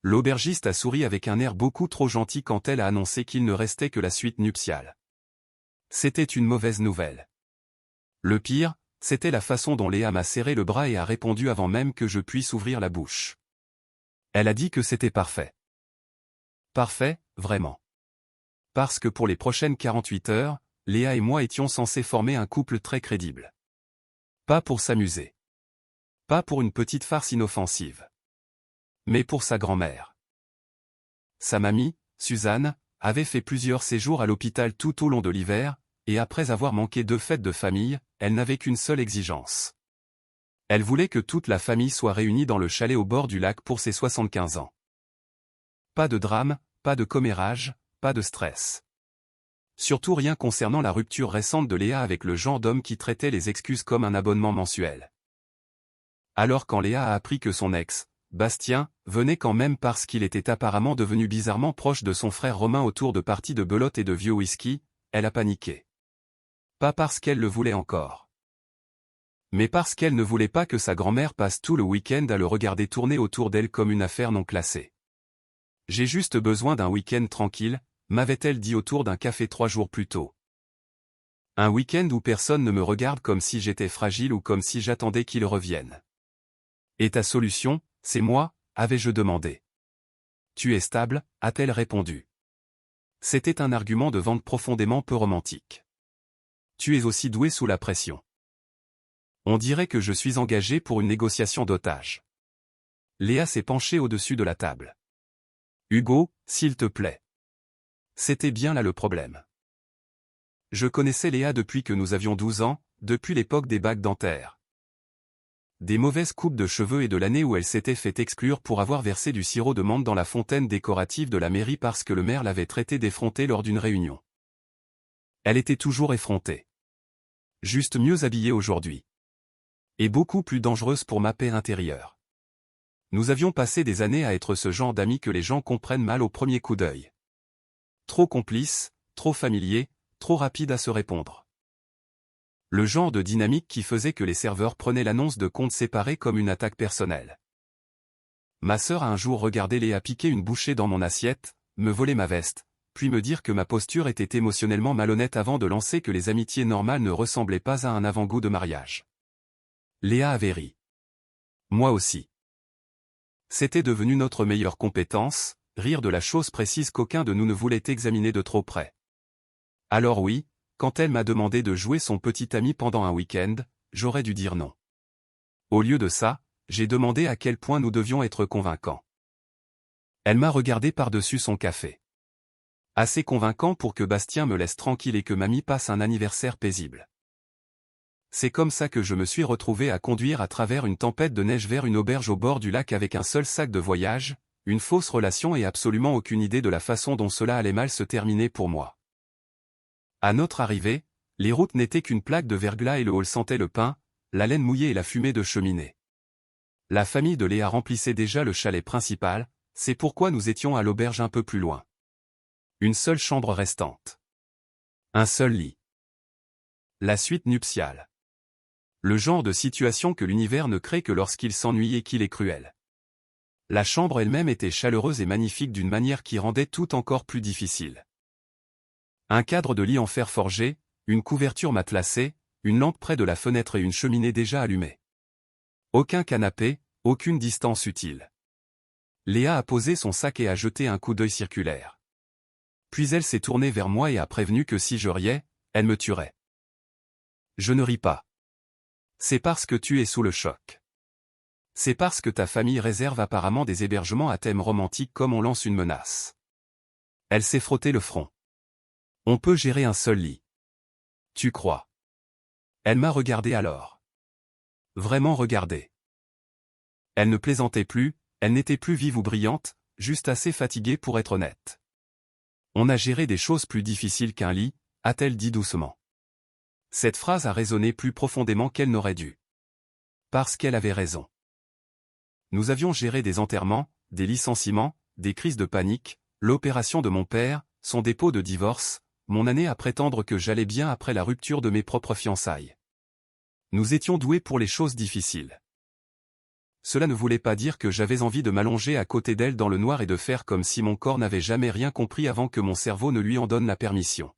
L'aubergiste a souri avec un air beaucoup trop gentil quand elle a annoncé qu'il ne restait que la suite nuptiale. C'était une mauvaise nouvelle. Le pire, c'était la façon dont Léa m'a serré le bras et a répondu avant même que je puisse ouvrir la bouche. Elle a dit que c'était parfait. Parfait, vraiment. Parce que pour les prochaines 48 heures, Léa et moi étions censés former un couple très crédible. Pas pour s'amuser. Pas pour une petite farce inoffensive. Mais pour sa grand-mère. Sa mamie, Suzanne, avait fait plusieurs séjours à l'hôpital tout au long de l'hiver, et après avoir manqué 2 fêtes de famille, elle n'avait qu'une seule exigence. Elle voulait que toute la famille soit réunie dans le chalet au bord du lac pour ses 75 ans. Pas de drame, pas de commérage, pas de stress. Surtout rien concernant la rupture récente de Léa avec le genre d'homme qui traitait les excuses comme un abonnement mensuel. Alors quand Léa a appris que son ex, Bastien, venait quand même parce qu'il était apparemment devenu bizarrement proche de son frère Romain autour de parties de belote et de vieux whisky, elle a paniqué. Pas parce qu'elle le voulait encore. Mais parce qu'elle ne voulait pas que sa grand-mère passe tout le week-end à le regarder tourner autour d'elle comme une affaire non classée. J'ai juste besoin d'un week-end tranquille, m'avait-elle dit autour d'un café 3 jours plus tôt. Un week-end où personne ne me regarde comme si j'étais fragile ou comme si j'attendais qu'il revienne. Et ta solution, c'est moi, avais-je demandé. Tu es stable, a-t-elle répondu. C'était un argument de vente profondément peu romantique. Tu es aussi doué sous la pression. On dirait que je suis engagé pour une négociation d'otages. Léa s'est penchée au-dessus de la table. Hugo, s'il te plaît. C'était bien là le problème. Je connaissais Léa depuis que nous avions 12 ans, depuis l'époque des bagues dentaires. Des mauvaises coupes de cheveux et de l'année où elle s'était fait exclure pour avoir versé du sirop de menthe dans la fontaine décorative de la mairie parce que le maire l'avait traitée d'effrontée lors d'une réunion. Elle était toujours effrontée. Juste mieux habillée aujourd'hui. Et beaucoup plus dangereuse pour ma paix intérieure. Nous avions passé des années à être ce genre d'amis que les gens comprennent mal au premier coup d'œil. Trop complices, trop familiers, trop rapides à se répondre. Le genre de dynamique qui faisait que les serveurs prenaient l'annonce de comptes séparés comme une attaque personnelle. Ma sœur a un jour regardé Léa piquer une bouchée dans mon assiette, me voler ma veste, puis me dire que ma posture était émotionnellement malhonnête avant de lancer que les amitiés normales ne ressemblaient pas à un avant-goût de mariage. Léa avait ri. Moi aussi. C'était devenu notre meilleure compétence, rire de la chose précise qu'aucun de nous ne voulait examiner de trop près. Alors oui, quand elle m'a demandé de jouer son petit ami pendant un week-end, j'aurais dû dire non. Au lieu de ça, j'ai demandé à quel point nous devions être convaincants. Elle m'a regardé par-dessus son café. Assez convaincant pour que Bastien me laisse tranquille et que mamie passe un anniversaire paisible. C'est comme ça que je me suis retrouvé à conduire à travers une tempête de neige vers une auberge au bord du lac avec un seul sac de voyage, une fausse relation et absolument aucune idée de la façon dont cela allait mal se terminer pour moi. À notre arrivée, les routes n'étaient qu'une plaque de verglas et le hall sentait le pain, la laine mouillée et la fumée de cheminée. La famille de Léa remplissait déjà le chalet principal, c'est pourquoi nous étions à l'auberge un peu plus loin. Une seule chambre restante. Un seul lit. La suite nuptiale. Le genre de situation que l'univers ne crée que lorsqu'il s'ennuie et qu'il est cruel. La chambre elle-même était chaleureuse et magnifique d'une manière qui rendait tout encore plus difficile. Un cadre de lit en fer forgé, une couverture matelassée, une lampe près de la fenêtre et une cheminée déjà allumée. Aucun canapé, aucune distance utile. Léa a posé son sac et a jeté un coup d'œil circulaire. Puis elle s'est tournée vers moi et a prévenu que si je riais, elle me tuerait. Je ne ris pas. C'est parce que tu es sous le choc. C'est parce que ta famille réserve apparemment des hébergements à thème romantique comme on lance une menace. Elle s'est frotté le front. On peut gérer un seul lit. Tu crois? Elle m'a regardé alors. Vraiment regardé. Elle ne plaisantait plus, elle n'était plus vive ou brillante, juste assez fatiguée pour être honnête. On a géré des choses plus difficiles qu'un lit, a-t-elle dit doucement. Cette phrase a résonné plus profondément qu'elle n'aurait dû. Parce qu'elle avait raison. Nous avions géré des enterrements, des licenciements, des crises de panique, l'opération de mon père, son dépôt de divorce, mon année à prétendre que j'allais bien après la rupture de mes propres fiançailles. Nous étions doués pour les choses difficiles. cela ne voulait pas dire que j'avais envie de m'allonger à côté d'elle dans le noir et de faire comme si mon corps n'avait jamais rien compris avant que mon cerveau ne lui en donne la permission.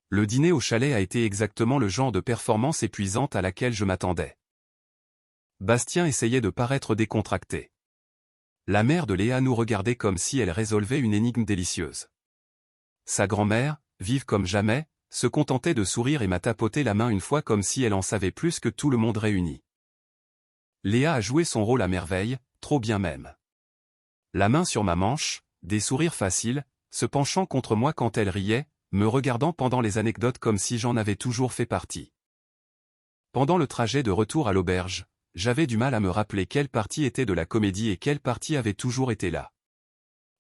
Le dîner au chalet a été exactement le genre de performance épuisante à laquelle je m'attendais. Bastien essayait de paraître décontracté. La mère de Léa nous regardait comme si elle résolvait une énigme délicieuse. Sa grand-mère, vive comme jamais, se contentait de sourire et m'a tapoté la main une fois comme si elle en savait plus que tout le monde réuni. Léa a joué son rôle à merveille, trop bien même. La main sur ma manche, des sourires faciles, se penchant contre moi quand elle riait, me regardant pendant les anecdotes comme si j'en avais toujours fait partie. Pendant le trajet de retour à l'auberge, j'avais du mal à me rappeler quelle partie était de la comédie et quelle partie avait toujours été là.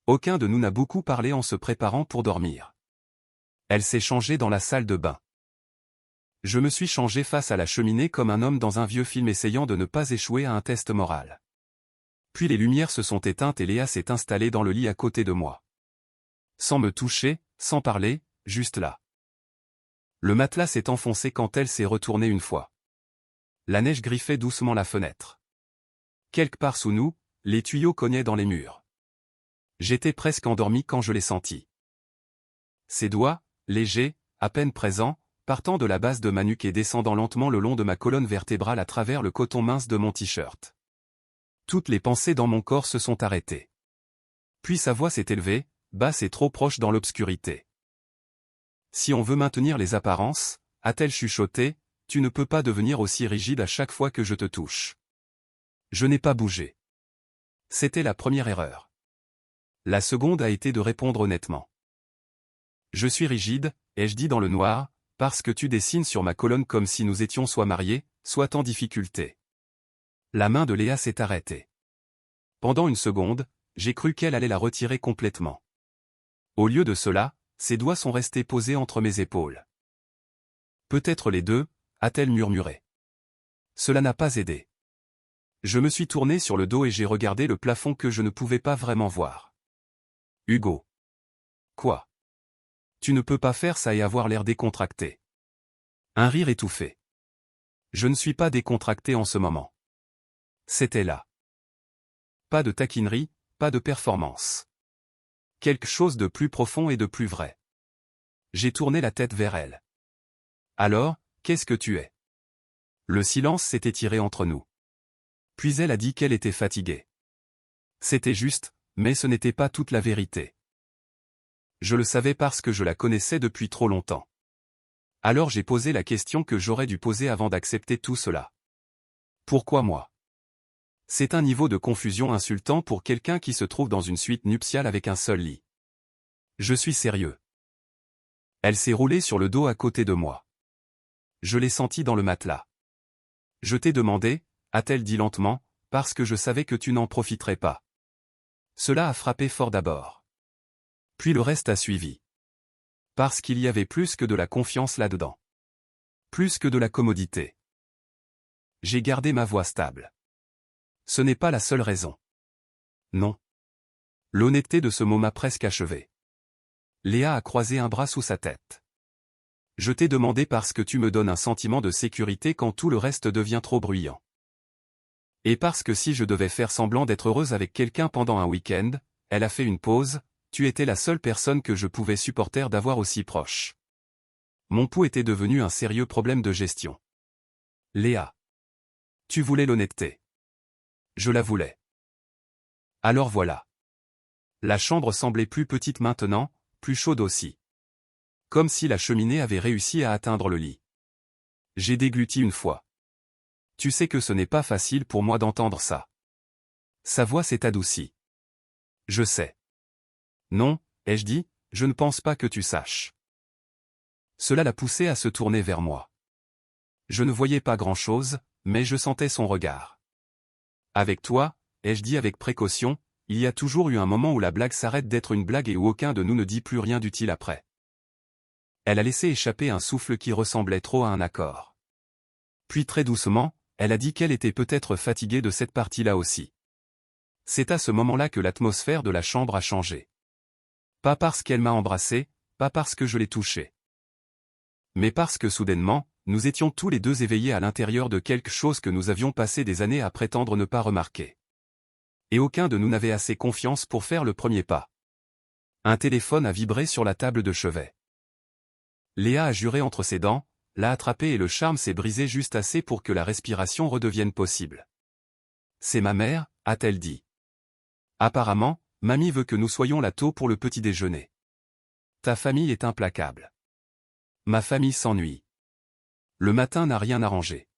Aucun de nous n'a beaucoup parlé en se préparant pour dormir. Elle s'est changée dans la salle de bain. Je me suis changé face à la cheminée comme un homme dans un vieux film essayant de ne pas échouer à un test moral. Puis les lumières se sont éteintes et Léa s'est installée dans le lit à côté de moi. Sans me toucher, sans parler, juste là. Le matelas s'est enfoncé quand elle s'est retournée une fois. La neige griffait doucement la fenêtre. Quelque part sous nous, les tuyaux cognaient dans les murs. J'étais presque endormi quand je l'ai senti. Ses doigts, légers, à peine présents, partant de la base de ma nuque et descendant lentement le long de ma colonne vertébrale à travers le coton mince de mon t-shirt. Toutes les pensées dans mon corps se sont arrêtées. Puis sa voix s'est élevée, basse et trop proche dans l'obscurité. Si on veut maintenir les apparences, a-t-elle chuchoté, tu ne peux pas devenir aussi rigide à chaque fois que je te touche. Je n'ai pas bougé. C'était la première erreur. La seconde a été de répondre honnêtement. Je suis rigide, ai-je dit dans le noir, parce que tu dessines sur ma colonne comme si nous étions soit mariés, soit en difficulté. La main de Léa s'est arrêtée. Pendant une seconde, j'ai cru qu'elle allait la retirer complètement. Au lieu de cela, ses doigts sont restés posés entre mes épaules. Peut-être les deux, a-t-elle murmuré. Cela n'a pas aidé. Je me suis tourné sur le dos et j'ai regardé le plafond que je ne pouvais pas vraiment voir. Hugo. Quoi? Tu ne peux pas faire ça et avoir l'air décontracté. Un rire étouffé. Je ne suis pas décontracté en ce moment. C'était là. Pas de taquinerie, pas de performance. Quelque chose de plus profond et de plus vrai. J'ai tourné la tête vers elle. Alors, qu'est-ce que tu es? Le silence s'est étiré entre nous. Puis elle a dit qu'elle était fatiguée. C'était juste, mais ce n'était pas toute la vérité. Je le savais parce que je la connaissais depuis trop longtemps. Alors j'ai posé la question que j'aurais dû poser avant d'accepter tout cela. Pourquoi moi? C'est un niveau de confusion insultant pour quelqu'un qui se trouve dans une suite nuptiale avec un seul lit. Je suis sérieux. Elle s'est roulée sur le dos à côté de moi. Je l'ai sentie dans le matelas. Je t'ai demandé, a-t-elle dit lentement, parce que je savais que tu n'en profiterais pas. Cela a frappé fort d'abord. Puis le reste a suivi. Parce qu'il y avait plus que de la confiance là-dedans. Plus que de la commodité. J'ai gardé ma voix stable. Ce n'est pas la seule raison. Non. L'honnêteté de ce mot m'a presque achevé. Léa a croisé un bras sous sa tête. Je t'ai demandé parce que tu me donnes un sentiment de sécurité quand tout le reste devient trop bruyant. Et parce que si je devais faire semblant d'être heureuse avec quelqu'un pendant un week-end, elle a fait une pause, tu étais la seule personne que je pouvais supporter d'avoir aussi proche. Mon pouls était devenu un sérieux problème de gestion. Léa. Tu voulais l'honnêteté. Je la voulais. Alors voilà. La chambre semblait plus petite maintenant, plus chaude aussi. Comme si la cheminée avait réussi à atteindre le lit. J'ai dégluti une fois. Tu sais que ce n'est pas facile pour moi d'entendre ça. Sa voix s'est adoucie. Je sais. Non, ai-je dit, je ne pense pas que tu saches. Cela l'a poussé à se tourner vers moi. Je ne voyais pas grand-chose, mais je sentais son regard. Avec toi, ai-je dit avec précaution, il y a toujours eu un moment où la blague s'arrête d'être une blague et où aucun de nous ne dit plus rien d'utile après. Elle a laissé échapper un souffle qui ressemblait trop à un accord. Puis très doucement, elle a dit qu'elle était peut-être fatiguée de cette partie-là aussi. C'est à ce moment-là que l'atmosphère de la chambre a changé. Pas parce qu'elle m'a embrassé, pas parce que je l'ai touché. Mais parce que soudainement, nous étions tous les deux éveillés à l'intérieur de quelque chose que nous avions passé des années à prétendre ne pas remarquer. Et aucun de nous n'avait assez confiance pour faire le premier pas. Un téléphone a vibré sur la table de chevet. Léa a juré entre ses dents, l'a attrapé et le charme s'est brisé juste assez pour que la respiration redevienne possible. « C'est ma mère », a-t-elle dit. Apparemment, mamie veut que nous soyons là tôt pour le petit déjeuner. Ta famille est implacable. Ma famille s'ennuie. Le matin n'a rien arrangé.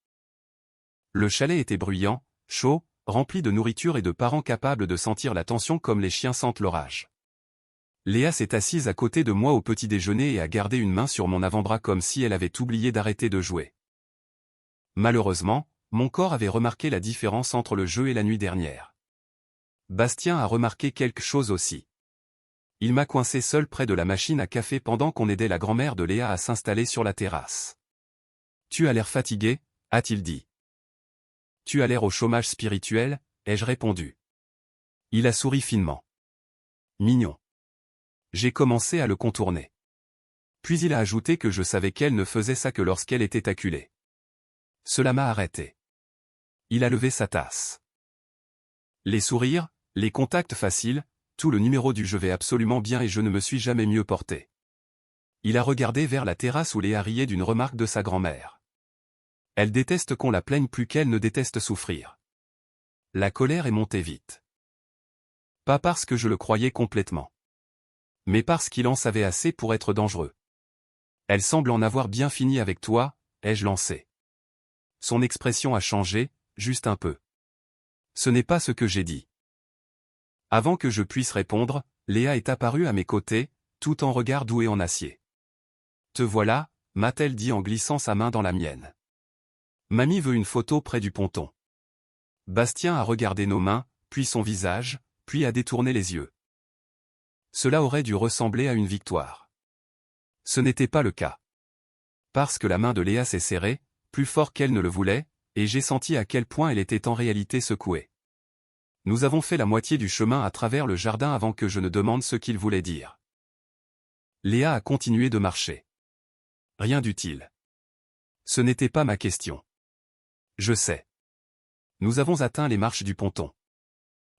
Le chalet était bruyant, chaud, rempli de nourriture et de parents capables de sentir la tension comme les chiens sentent l'orage. Léa s'est assise à côté de moi au petit déjeuner et a gardé une main sur mon avant-bras comme si elle avait oublié d'arrêter de jouer. Malheureusement, mon corps avait remarqué la différence entre le jeu et la nuit dernière. Bastien a remarqué quelque chose aussi. Il m'a coincé seul près de la machine à café pendant qu'on aidait la grand-mère de Léa à s'installer sur la terrasse. « Tu as l'air fatigué » a-t-il dit. « Tu as l'air au chômage spirituel » ai-je répondu. Il a souri finement. Mignon. J'ai commencé à le contourner. Puis il a ajouté que je savais qu'elle ne faisait ça que lorsqu'elle était acculée. Cela m'a arrêté. Il a levé sa tasse. Les sourires, les contacts faciles, tout le numéro du « je vais absolument bien et je ne me suis jamais mieux porté ». Il a regardé vers la terrasse où Léa riait d'une remarque de sa grand-mère. Elle déteste qu'on la plaigne plus qu'elle ne déteste souffrir. La colère est montée vite. Pas parce que je le croyais complètement. Mais parce qu'il en savait assez pour être dangereux. Elle semble en avoir bien fini avec toi, ai-je lancé. Son expression a changé, juste un peu. Ce n'est pas ce que j'ai dit. Avant que je puisse répondre, Léa est apparue à mes côtés, tout en regard doux et en acier. Te voilà, m'a-t-elle dit en glissant sa main dans la mienne. Mamie veut une photo près du ponton. Bastien a regardé nos mains, puis son visage, puis a détourné les yeux. Cela aurait dû ressembler à une victoire. Ce n'était pas le cas. Parce que la main de Léa s'est serrée, plus fort qu'elle ne le voulait, et j'ai senti à quel point elle était en réalité secouée. Nous avons fait la moitié du chemin à travers le jardin avant que je ne demande ce qu'il voulait dire. Léa a continué de marcher. Rien d'utile. Ce n'était pas ma question. Je sais. Nous avons atteint les marches du ponton.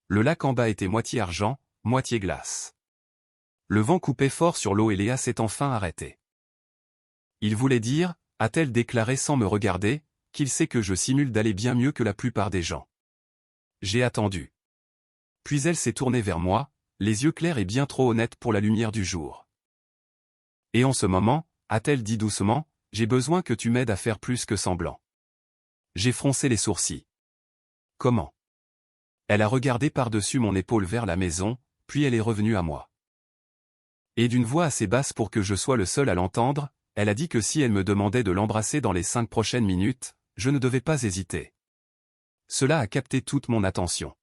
Le lac en bas était moitié argent, moitié glace. Le vent coupait fort sur l'eau et Léa s'est enfin arrêtée. Il voulait dire, a-t-elle déclaré sans me regarder, qu'il sait que je simule d'aller bien mieux que la plupart des gens. J'ai attendu. Puis elle s'est tournée vers moi, les yeux clairs et bien trop honnêtes pour la lumière du jour. Et en ce moment, a-t-elle dit doucement, j'ai besoin que tu m'aides à faire plus que semblant. J'ai froncé les sourcils. Comment? Elle a regardé par-dessus mon épaule vers la maison, puis elle est revenue à moi. Et d'une voix assez basse pour que je sois le seul à l'entendre, elle a dit que si elle me demandait de l'embrasser dans les 5 prochaines minutes, je ne devais pas hésiter. Cela a capté toute mon attention.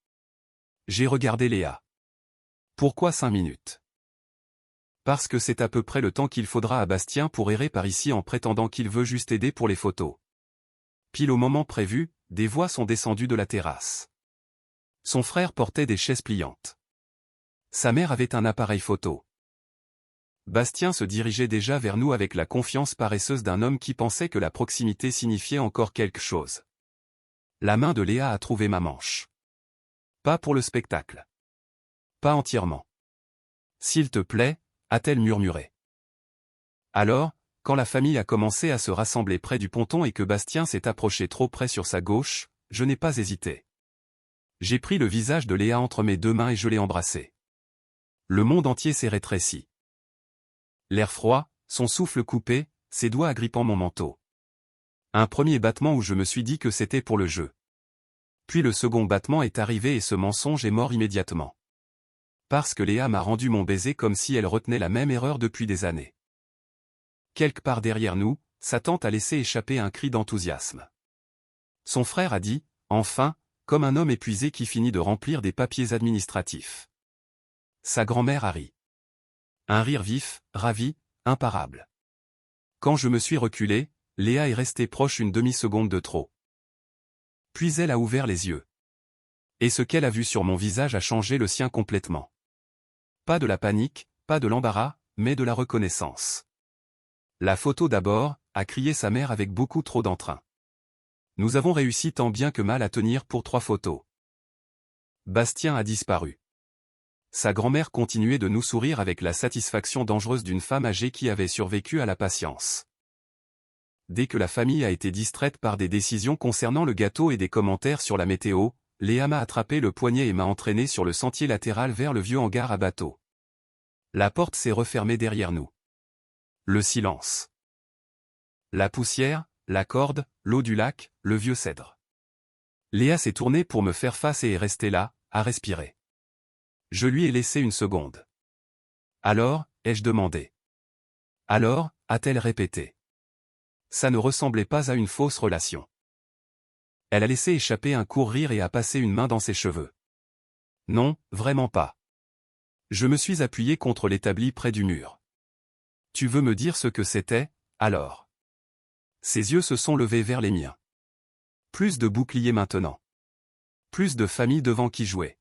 J'ai regardé Léa. Pourquoi 5 minutes? Parce que c'est à peu près le temps qu'il faudra à Bastien pour errer par ici en prétendant qu'il veut juste aider pour les photos. Pile au moment prévu, des voix sont descendues de la terrasse. Son frère portait des chaises pliantes. Sa mère avait un appareil photo. Bastien se dirigeait déjà vers nous avec la confiance paresseuse d'un homme qui pensait que la proximité signifiait encore quelque chose. La main de Léa a trouvé ma manche. Pas pour le spectacle. Pas entièrement. S'il te plaît, a-t-elle murmuré. Alors, quand la famille a commencé à se rassembler près du ponton et que Bastien s'est approché trop près sur sa gauche, je n'ai pas hésité. J'ai pris le visage de Léa entre mes deux mains et je l'ai embrassée. Le monde entier s'est rétréci. L'air froid, son souffle coupé, ses doigts agrippant mon manteau. Un premier battement où je me suis dit que c'était pour le jeu. Puis le second battement est arrivé et ce mensonge est mort immédiatement. Parce que Léa m'a rendu mon baiser comme si elle retenait la même erreur depuis des années. Quelque part derrière nous, sa tante a laissé échapper un cri d'enthousiasme. Son frère a dit, enfin, comme un homme épuisé qui finit de remplir des papiers administratifs. Sa grand-mère a ri. Un rire vif, ravi, imparable. Quand je me suis reculé, Léa est restée proche une demi-seconde de trop. Puis elle a ouvert les yeux. Et ce qu'elle a vu sur mon visage a changé le sien complètement. Pas de la panique, pas de l'embarras, mais de la reconnaissance. La photo d'abord, a crié sa mère avec beaucoup trop d'entrain. Nous avons réussi tant bien que mal à tenir pour 3 photos. Bastien a disparu. Sa grand-mère continuait de nous sourire avec la satisfaction dangereuse d'une femme âgée qui avait survécu à la patience. Dès que la famille a été distraite par des décisions concernant le gâteau et des commentaires sur la météo, Léa m'a attrapé le poignet et m'a entraîné sur le sentier latéral vers le vieux hangar à bateau. La porte s'est refermée derrière nous. Le silence. La poussière, la corde, l'eau du lac, le vieux cèdre. Léa s'est tournée pour me faire face et est restée là, à respirer. Je lui ai laissé une seconde. Alors, ai-je demandé. Alors, a-t-elle répété. Ça ne ressemblait pas à une fausse relation. Elle a laissé échapper un court rire et a passé une main dans ses cheveux. Non, vraiment pas. Je me suis appuyé contre l'établi près du mur. Tu veux me dire ce que c'était, alors? Ses yeux se sont levés vers les miens. Plus de boucliers maintenant. Plus de famille devant qui jouer.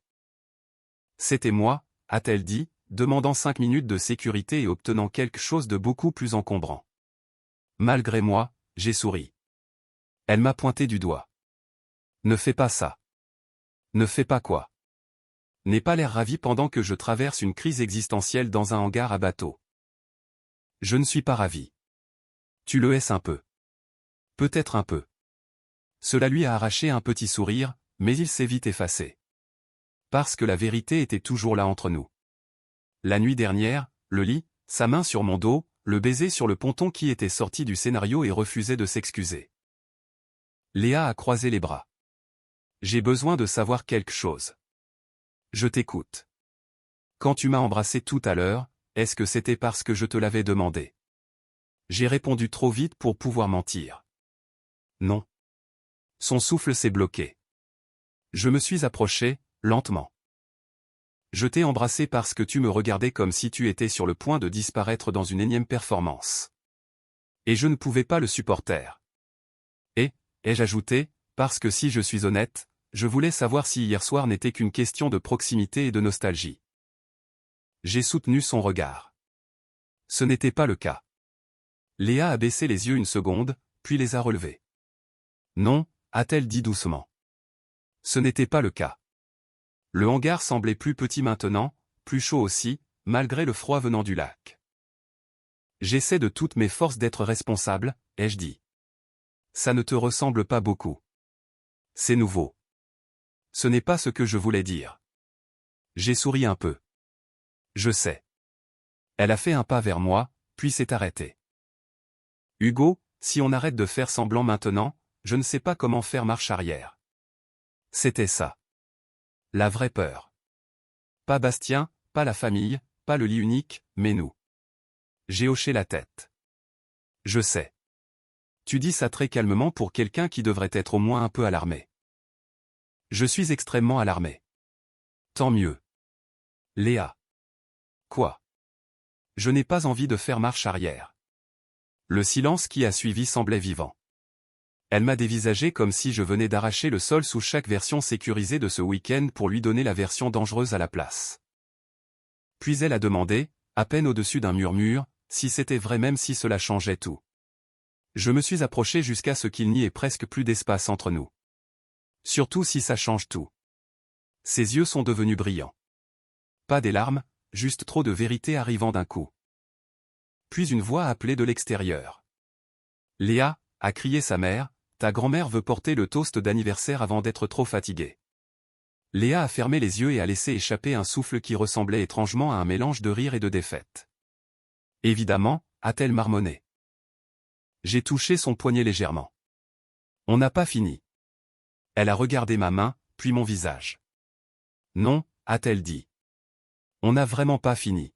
C'était moi, a-t-elle dit, demandant 5 minutes de sécurité et obtenant quelque chose de beaucoup plus encombrant. Malgré moi, j'ai souri. Elle m'a pointé du doigt. Ne fais pas ça. Ne fais pas quoi? N'aie pas l'air ravi pendant que je traverse une crise existentielle dans un hangar à bateau. Je ne suis pas ravi. Tu le hais un peu. Peut-être un peu. Cela lui a arraché un petit sourire, mais il s'est vite effacé. Parce que la vérité était toujours là entre nous. La nuit dernière, le lit, sa main sur mon dos, le baiser sur le ponton qui était sorti du scénario et refusait de s'excuser. Léa a croisé les bras. J'ai besoin de savoir quelque chose. Je t'écoute. Quand tu m'as embrassé tout à l'heure, est-ce que c'était parce que je te l'avais demandé? J'ai répondu trop vite pour pouvoir mentir. Non. Son souffle s'est bloqué. Je me suis approché, lentement. Je t'ai embrassé parce que tu me regardais comme si tu étais sur le point de disparaître dans une énième performance. Et je ne pouvais pas le supporter. Et, ai-je ajouté, parce que si je suis honnête, je voulais savoir si hier soir n'était qu'une question de proximité et de nostalgie. J'ai soutenu son regard. Ce n'était pas le cas. Léa a baissé les yeux une seconde, puis les a relevés. Non, a-t-elle dit doucement. Ce n'était pas le cas. Le hangar semblait plus petit maintenant, plus chaud aussi, malgré le froid venant du lac. J'essaie de toutes mes forces d'être responsable, ai-je dit. Ça ne te ressemble pas beaucoup. C'est nouveau. Ce n'est pas ce que je voulais dire. J'ai souri un peu. Je sais. Elle a fait un pas vers moi, puis s'est arrêtée. Hugo, si on arrête de faire semblant maintenant, je ne sais pas comment faire marche arrière. C'était ça. La vraie peur. Pas Bastien, pas la famille, pas le lit unique, mais nous. J'ai hoché la tête. Je sais. Tu dis ça très calmement pour quelqu'un qui devrait être au moins un peu alarmé. Je suis extrêmement alarmé. Tant mieux. Léa. Quoi? Je n'ai pas envie de faire marche arrière. Le silence qui a suivi semblait vivant. Elle m'a dévisagé comme si je venais d'arracher le sol sous chaque version sécurisée de ce week-end pour lui donner la version dangereuse à la place. Puis elle a demandé, à peine au-dessus d'un murmure, si c'était vrai même si cela changeait tout. Je me suis approché jusqu'à ce qu'il n'y ait presque plus d'espace entre nous. Surtout si ça change tout. Ses yeux sont devenus brillants. Pas des larmes, juste trop de vérité arrivant d'un coup. Puis une voix a appelé de l'extérieur. Léa, a crié sa mère, ta grand-mère veut porter le toast d'anniversaire avant d'être trop fatiguée. Léa a fermé les yeux et a laissé échapper un souffle qui ressemblait étrangement à un mélange de rire et de défaite. Évidemment, a-t-elle marmonné. J'ai touché son poignet légèrement. On n'a pas fini. Elle a regardé ma main, puis mon visage. Non, a-t-elle dit. On n'a vraiment pas fini.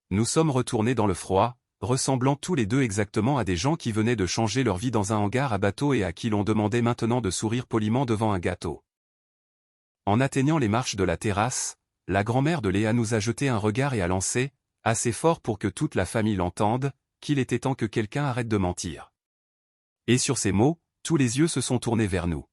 Nous sommes retournés dans le froid, ressemblant tous les deux exactement à des gens qui venaient de changer leur vie dans un hangar à bateau et à qui l'on demandait maintenant de sourire poliment devant un gâteau. En atteignant les marches de la terrasse, la grand-mère de Léa nous a jeté un regard et a lancé, assez fort pour que toute la famille l'entende, qu'il était temps que quelqu'un arrête de mentir. Et sur ces mots, tous les yeux se sont tournés vers nous.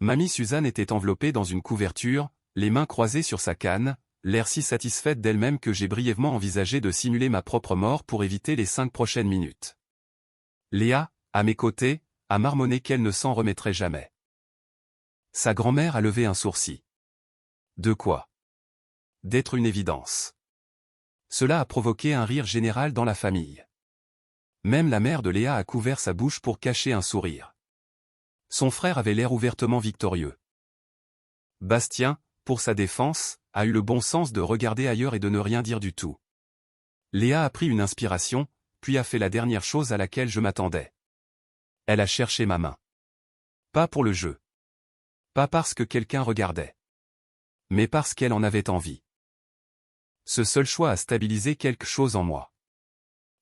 Mamie Suzanne était enveloppée dans une couverture, les mains croisées sur sa canne, l'air si satisfaite d'elle-même que j'ai brièvement envisagé de simuler ma propre mort pour éviter les 5 prochaines minutes. Léa, à mes côtés, a marmonné qu'elle ne s'en remettrait jamais. Sa grand-mère a levé un sourcil. De quoi? D'être une évidence. Cela a provoqué un rire général dans la famille. Même la mère de Léa a couvert sa bouche pour cacher un sourire. Son frère avait l'air ouvertement victorieux. Bastien, pour sa défense, a eu le bon sens de regarder ailleurs et de ne rien dire du tout. Léa a pris une inspiration, puis a fait la dernière chose à laquelle je m'attendais. Elle a cherché ma main. Pas pour le jeu. Pas parce que quelqu'un regardait. Mais parce qu'elle en avait envie. Ce seul choix a stabilisé quelque chose en moi.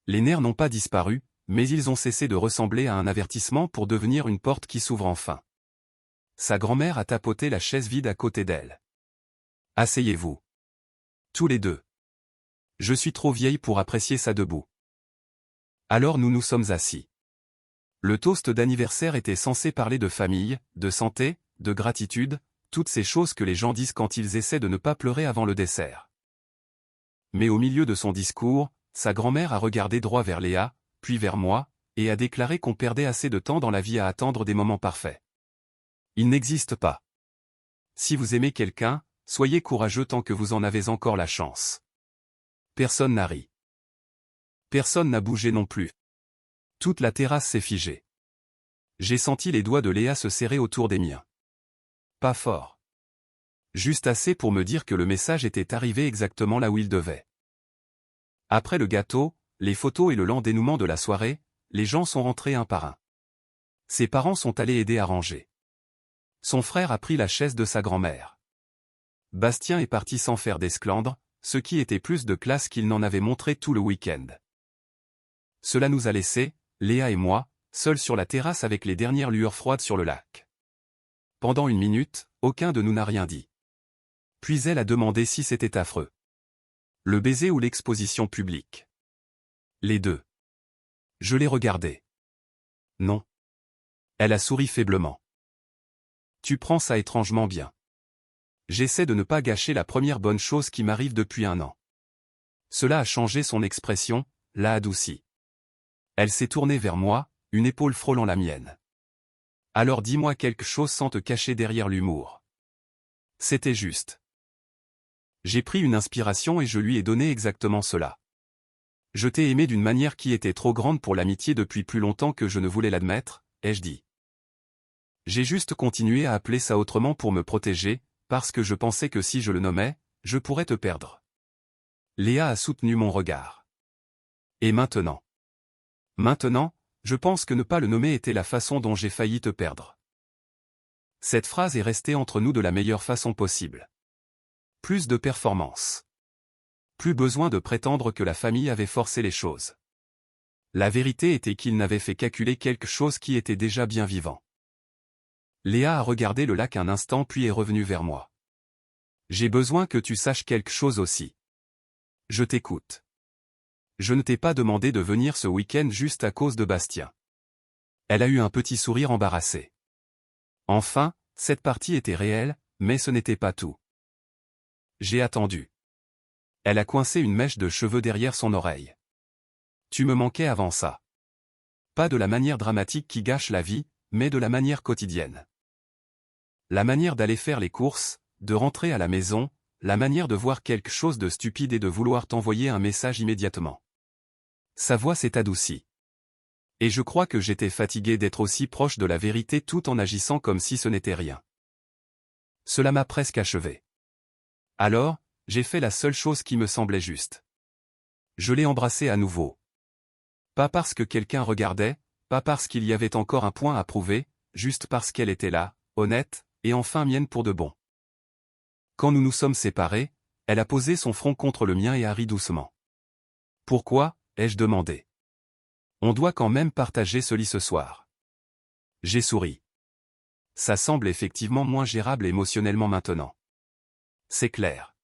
Les nerfs n'ont pas disparu, mais ils ont cessé de ressembler à un avertissement pour devenir une porte qui s'ouvre enfin. Sa grand-mère a tapoté la chaise vide à côté d'elle. Asseyez-vous. Tous les deux. Je suis trop vieille pour apprécier ça debout. Alors nous nous sommes assis. Le toast d'anniversaire était censé parler de famille, de santé, de gratitude, toutes ces choses que les gens disent quand ils essaient de ne pas pleurer avant le dessert. Mais au milieu de son discours, sa grand-mère a regardé droit vers Léa, puis vers moi, et a déclaré qu'on perdait assez de temps dans la vie à attendre des moments parfaits. Il n'existe pas. Si vous aimez quelqu'un, soyez courageux tant que vous en avez encore la chance. Personne n'a ri. Personne n'a bougé non plus. Toute la terrasse s'est figée. J'ai senti les doigts de Léa se serrer autour des miens. Pas fort. Juste assez pour me dire que le message était arrivé exactement là où il devait. Après le gâteau, les photos et le lent dénouement de la soirée, les gens sont rentrés un par un. Ses parents sont allés aider à ranger. Son frère a pris la chaise de sa grand-mère. Bastien est parti sans faire d'esclandre, ce qui était plus de classe qu'il n'en avait montré tout le week-end. Cela nous a laissés, Léa et moi, seuls sur la terrasse avec les dernières lueurs froides sur le lac. Pendant une minute, aucun de nous n'a rien dit. Puis elle a demandé si c'était affreux. Le baiser ou l'exposition publique. Les deux. Je l'ai regardée. Non. Elle a souri faiblement. Tu prends ça étrangement bien. J'essaie de ne pas gâcher la première bonne chose qui m'arrive depuis 1 an. Cela a changé son expression, l'a adoucie. Elle s'est tournée vers moi, une épaule frôlant la mienne. Alors dis-moi quelque chose sans te cacher derrière l'humour. C'était juste. J'ai pris une inspiration et je lui ai donné exactement cela. Je t'ai aimé d'une manière qui était trop grande pour l'amitié depuis plus longtemps que je ne voulais l'admettre, ai-je dit. J'ai juste continué à appeler ça autrement pour me protéger, parce que je pensais que si je le nommais, je pourrais te perdre. Léa a soutenu mon regard. Et maintenant? Maintenant, je pense que ne pas le nommer était la façon dont j'ai failli te perdre. Cette phrase est restée entre nous de la meilleure façon possible. Plus de performance. Plus besoin de prétendre que la famille avait forcé les choses. La vérité était qu'il n'avait fait qu'acculer quelque chose qui était déjà bien vivant. Léa a regardé le lac un instant puis est revenue vers moi. J'ai besoin que tu saches quelque chose aussi. Je t'écoute. Je ne t'ai pas demandé de venir ce week-end juste à cause de Bastien. Elle a eu un petit sourire embarrassé. Enfin, cette partie était réelle, mais ce n'était pas tout. J'ai attendu. Elle a coincé une mèche de cheveux derrière son oreille. Tu me manquais avant ça. Pas de la manière dramatique qui gâche la vie, mais de la manière quotidienne. La manière d'aller faire les courses, de rentrer à la maison, la manière de voir quelque chose de stupide et de vouloir t'envoyer un message immédiatement. Sa voix s'est adoucie. Et je crois que j'étais fatigué d'être aussi proche de la vérité tout en agissant comme si ce n'était rien. Cela m'a presque achevé. Alors, j'ai fait la seule chose qui me semblait juste. Je l'ai embrassée à nouveau. Pas parce que quelqu'un regardait, pas parce qu'il y avait encore un point à prouver, juste parce qu'elle était là, honnête, et enfin mienne pour de bon. Quand nous nous sommes séparés, elle a posé son front contre le mien et a ri doucement. Pourquoi, ai-je demandé. On doit quand même partager ce lit ce soir. J'ai souri. Ça semble effectivement moins gérable émotionnellement maintenant. C'est clair.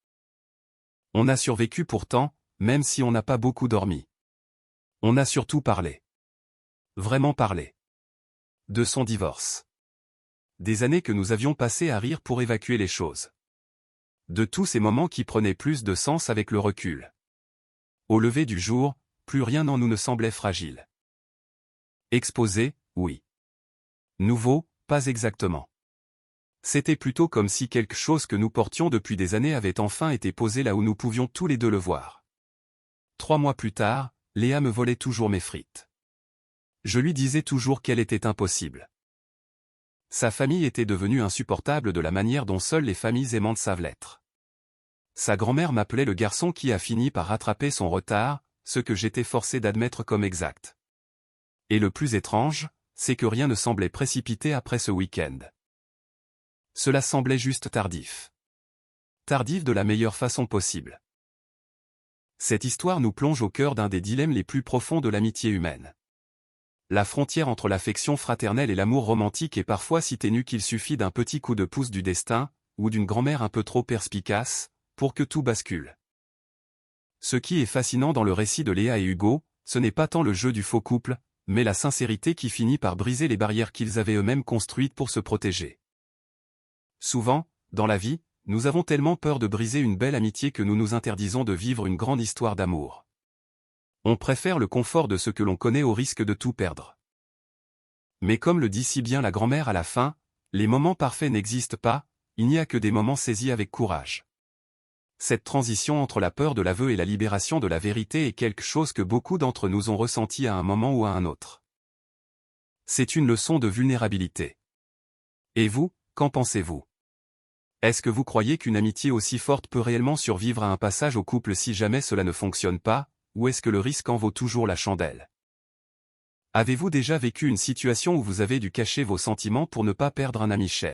On a survécu pourtant, même si on n'a pas beaucoup dormi. On a surtout parlé. Vraiment parlé. De son divorce. Des années que nous avions passées à rire pour évacuer les choses. De tous ces moments qui prenaient plus de sens avec le recul. Au lever du jour, plus rien en nous ne semblait fragile. Exposé, oui. Nouveau, pas exactement. C'était plutôt comme si quelque chose que nous portions depuis des années avait enfin été posé là où nous pouvions tous les deux le voir. 3 mois plus tard, Léa me volait toujours mes frites. Je lui disais toujours qu'elle était impossible. Sa famille était devenue insupportable de la manière dont seules les familles aimantes savent l'être. Sa grand-mère m'appelait le garçon qui a fini par rattraper son retard, ce que j'étais forcé d'admettre comme exact. Et le plus étrange, c'est que rien ne semblait précipité après ce week-end. Cela semblait juste tardif. Tardif de la meilleure façon possible. Cette histoire nous plonge au cœur d'un des dilemmes les plus profonds de l'amitié humaine. La frontière entre l'affection fraternelle et l'amour romantique est parfois si ténue qu'il suffit d'un petit coup de pouce du destin, ou d'une grand-mère un peu trop perspicace, pour que tout bascule. Ce qui est fascinant dans le récit de Léa et Hugo, ce n'est pas tant le jeu du faux couple, mais la sincérité qui finit par briser les barrières qu'ils avaient eux-mêmes construites pour se protéger. Souvent, dans la vie, nous avons tellement peur de briser une belle amitié que nous nous interdisons de vivre une grande histoire d'amour. On préfère le confort de ce que l'on connaît au risque de tout perdre. Mais comme le dit si bien la grand-mère à la fin, les moments parfaits n'existent pas, il n'y a que des moments saisis avec courage. Cette transition entre la peur de l'aveu et la libération de la vérité est quelque chose que beaucoup d'entre nous ont ressenti à un moment ou à un autre. C'est une leçon de vulnérabilité. Et vous, qu'en pensez-vous? Est-ce que vous croyez qu'une amitié aussi forte peut réellement survivre à un passage au couple si jamais cela ne fonctionne pas, ou est-ce que le risque en vaut toujours la chandelle? Avez-vous déjà vécu une situation où vous avez dû cacher vos sentiments pour ne pas perdre un ami cher?